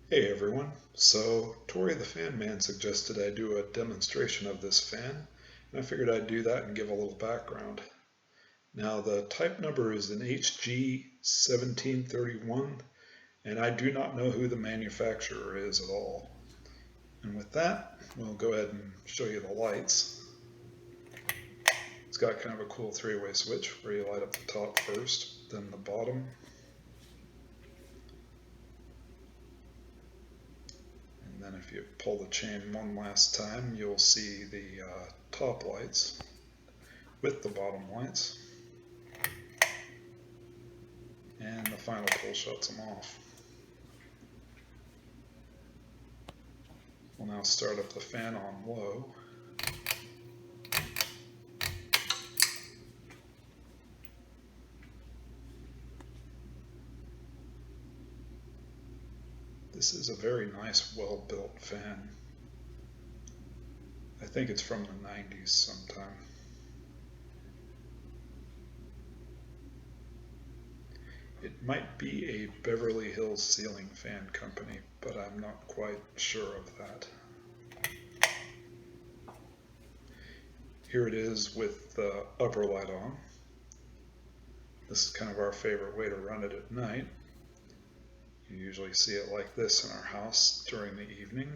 Hey everyone, so ToryTheFanMan suggested I do a demonstration of this fan, and I figured I'd do that and give a little background. Now the type number is an HG1731, and I do not know who the manufacturer is at all. And with that, we'll go ahead and show you the lights. It's got kind of a cool three-way switch where you light up the top first, then the bottom, and then if you pull the chain one last time, you'll see the top lights with the bottom lights, and the final pull shuts them off. We'll now start up the fan on low. This is a very nice, well-built fan. I think it's from the 90s sometime. It might be a Beverly Hills ceiling fan company, but I'm not quite sure of that. Here it is with the upper light on. This is kind of our favorite way to run it at night. You usually see it like this in our house during the evening.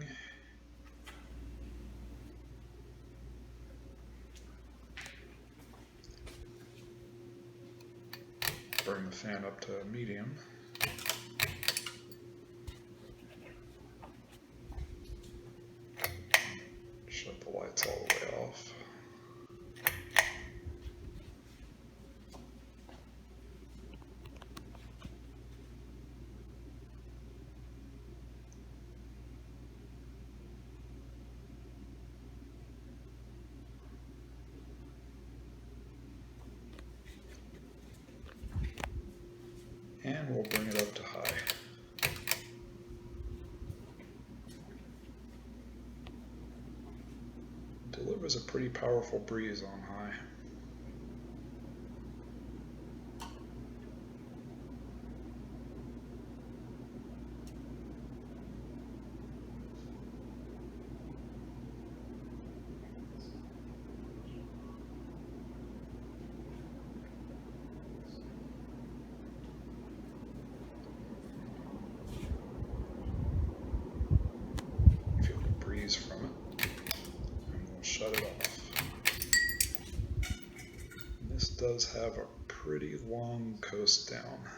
Bring the fan up to medium. Shut the lights all the way off. And we'll bring it up to high. Delivers a pretty powerful breeze on high. Feel the breeze from it, and we'll shut it off. This does have a pretty long coast down.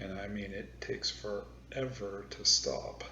And I mean, it takes forever to stop.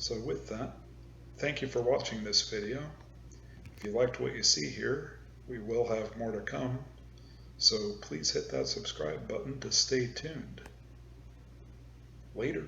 So with that, thank you for watching this video. If you liked what you see here, we will have more to come, so please hit that subscribe button to stay tuned. Later.